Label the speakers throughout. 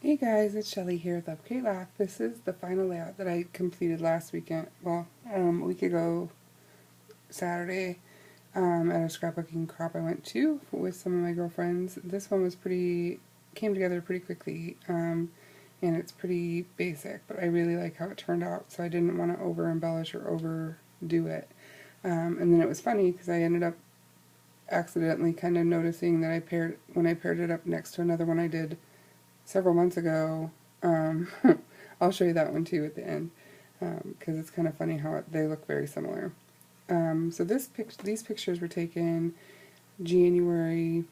Speaker 1: Hey guys, it's Shelly here with Lovecreatelaugh. This is the final layout that I completed last weekend, a week ago Saturday, at a scrapbooking crop I went to with some of my girlfriends. This one came together pretty quickly, and it's pretty basic, but I really like how it turned out, so I didn't want to over embellish or overdo it. And then it was funny because I ended up accidentally kind of noticing that when I paired it up next to another one I did several months ago. I'll show you that one too at the end, because it's kind of funny how they look very similar. So these pictures were taken January,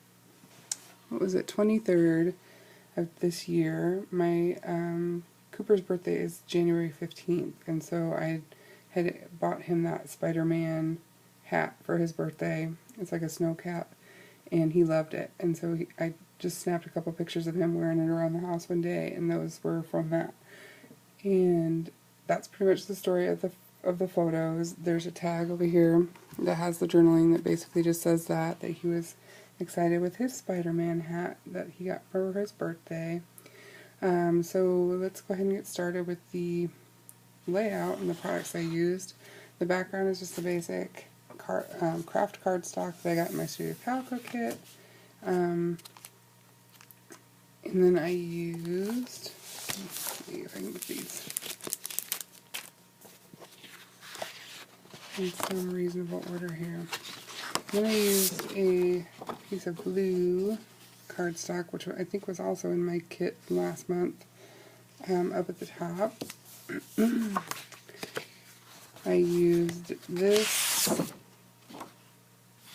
Speaker 1: 23rd of this year. My Cooper's birthday is January 15th, and so I had bought him that Spider-Man hat for his birthday. It's like a snow cap, and he loved it, and so I just snapped a couple pictures of him wearing it around the house one day, and those were from that. And that's pretty much the story of the photos. There's a tag over here that has the journaling that basically just says that he was excited with his Spider-Man hat that he got for his birthday. So let's go ahead and get started with the layout and the products I used. The background is just a basic craft cardstock that I got in my Studio Calico kit. And then I used, let's see if I can get these in some reasonable order here. Then I used a piece of blue cardstock, which I think was also in my kit last month, up at the top. I used this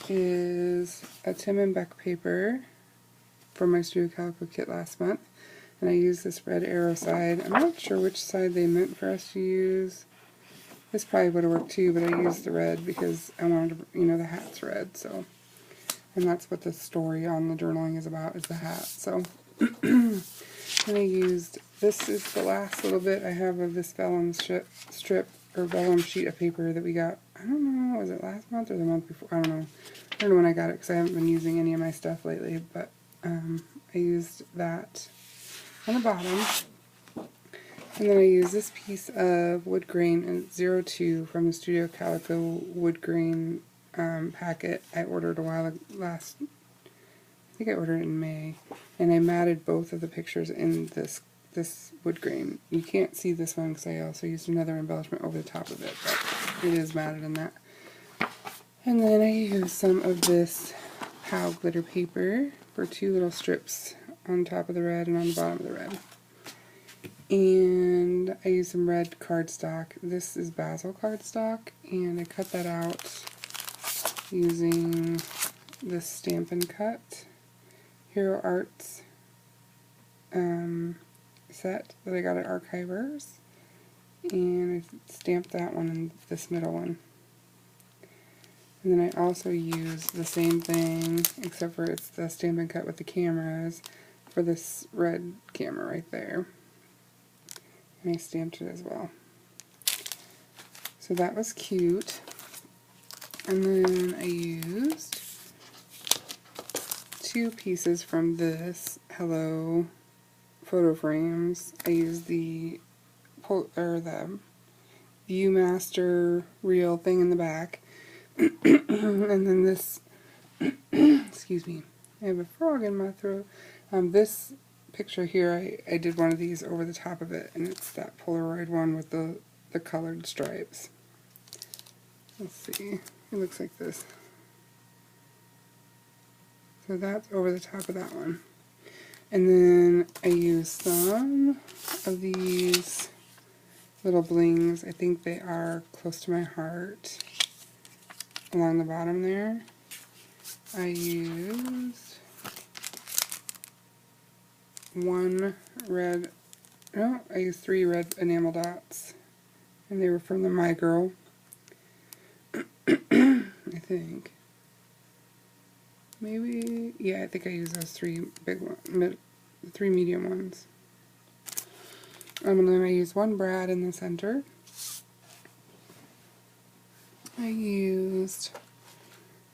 Speaker 1: is a Tim & Beck paper from my Studio Calico kit last month, and I used this red arrow side. I'm not sure which side they meant for us to use. This probably would have worked too, but I used the red because I wanted to, the hat's red, so, and that's what the story on the journaling is about, is the hat. So, and I used, this is the last little bit I have of this vellum strip, or vellum sheet of paper that we got, I don't know, was it last month or the month before? I don't know. I don't know when I got it because I haven't been using any of my stuff lately, but I used that on the bottom. And then I used this piece of wood grain 02 from the Studio Calico wood grain packet I ordered a while last, I think I ordered it in May, and I matted both of the pictures in this wood grain. You can't see this one because I also used another embellishment over the top of it, but it is matted in that. And then I used some of this POW glitter paper for two little strips on top of the red and on the bottom of the red. And I used some red cardstock. This is basil cardstock, and I cut that out using this Stampin' Cut Hero Arts set that I got at Archivers, and I stamped that one and this middle one. And then I also used the same thing, except for it's the Stampin' Cut with the cameras, for this red camera right there. And I stamped it as well. So that was cute. And then I used two pieces from this Hello photo frames. I used the Viewmaster reel thing in the back. And then this, excuse me, I have a frog in my throat. This picture here, I did one of these over the top of it, and it's that Polaroid one with the colored stripes. Let's see, it looks like this. So that's over the top of that one. And then I used some of these little blings. I think they are close to my heart. Along the bottom there, I used I used 3 red enamel dots, and they were from the My Girl, I think. Maybe, yeah, I think I used those 3 big ones, 3 medium ones. And then I used 1 brad in the center. I used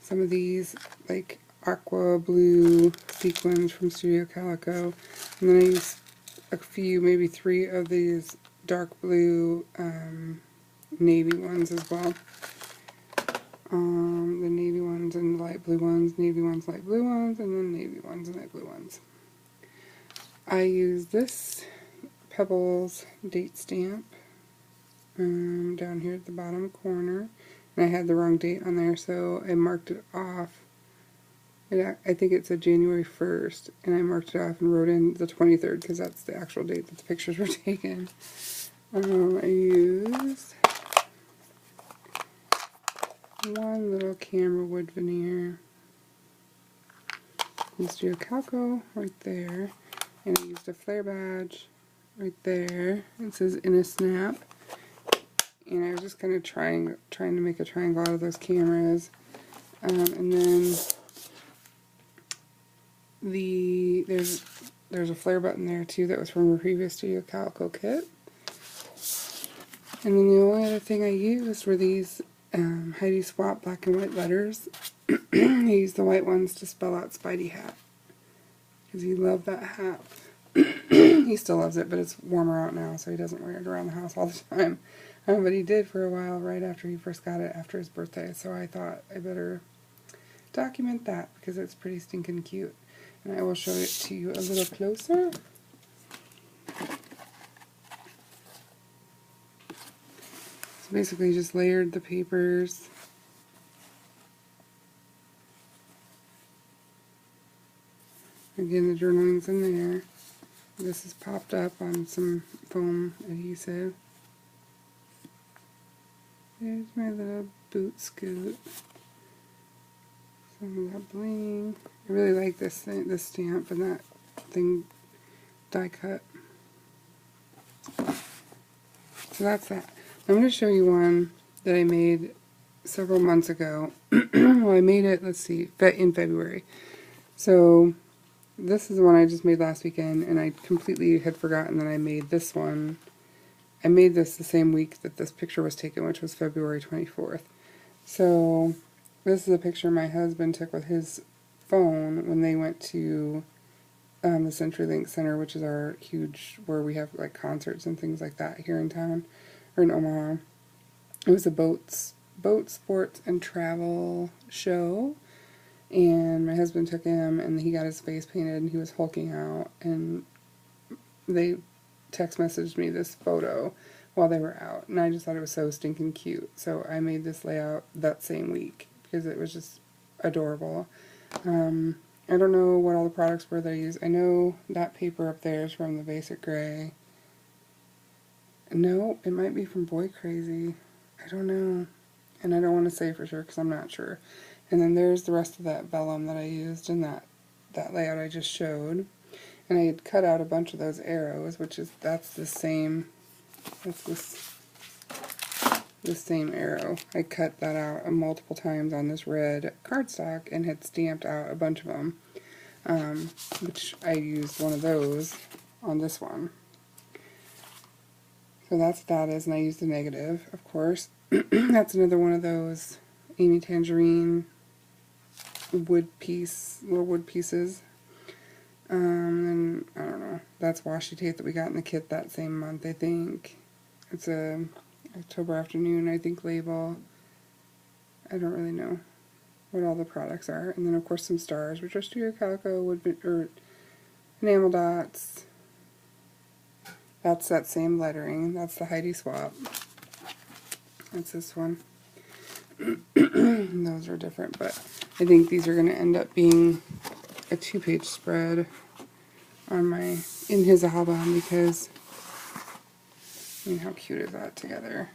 Speaker 1: some of these like aqua blue sequins from Studio Calico, and then I used a few, maybe 3 of these dark blue navy ones as well. The navy ones and the light blue ones, navy ones, light blue ones, and then navy ones and light blue ones. I use this Pebbles date stamp down here at the bottom corner, and I had the wrong date on there, so I marked it off. I think it said January 1st, and I marked it off and wrote in the 23rd because that's the actual date that the pictures were taken. I used one little camera wood veneer, Studio Calco right there, and I used a flare badge right there. It says in a snap, and I was just kind of trying to make a triangle out of those cameras, and then there's a flare button there too that was from a previous Studio Calco kit. And then the only other thing I used were these Heidi Swap black and white letters. I used the white ones to spell out Spidey Hat, because he loved that hat. He still loves it, but it's warmer out now, so he doesn't wear it around the house all the time. But he did for a while right after he first got it, after his birthday, so I thought I better document that because it's pretty stinking cute. And I will show it to you a little closer. So basically just layered the papers. Again, the journaling's in there. This is popped up on some foam adhesive. There's my little boot scoot. Some of that bling. I really like this stamp and that thing die cut. So that's that. I'm going to show you one that I made several months ago. Well, I made it, let's see, in February. So this is the one I just made last weekend, and I completely had forgotten that I made this one. I made this the same week that this picture was taken, which was February 24th. So this is a picture my husband took with his phone when they went to the CenturyLink Center, which is our huge, where we have like concerts and things like that here in town, or in Omaha. It was a boat sports and travel show, and my husband took him, and he got his face painted, and he was hulking out, and they text messaged me this photo while they were out, and I just thought it was so stinking cute. So I made this layout that same week because it was just adorable. I don't know what all the products were that I used. I know that paper up there is from the Basic Gray. No, it might be from Boy Crazy. I don't know. And I don't want to say for sure because I'm not sure. And then there's the rest of that vellum that I used in that layout I just showed. And I had cut out a bunch of those arrows, that's the same, that's the same arrow. I cut that out multiple times on this red cardstock and had stamped out a bunch of them, which I used one of those on this one. So that's what that is, and I used the negative, of course. That's another one of those Amy Tangerine little wood pieces. And I don't know, that's washi tape that we got in the kit that same month, I think. It's a October Afternoon, I think, label. I don't really know what all the products are. And then, of course, some stars, which are Studio Calico, or enamel dots. That's that same lettering. That's the Heidi Swap. That's this one. Those are different, but I think these are going to end up being a 2-page spread on in his album, because I mean, how cute is that together?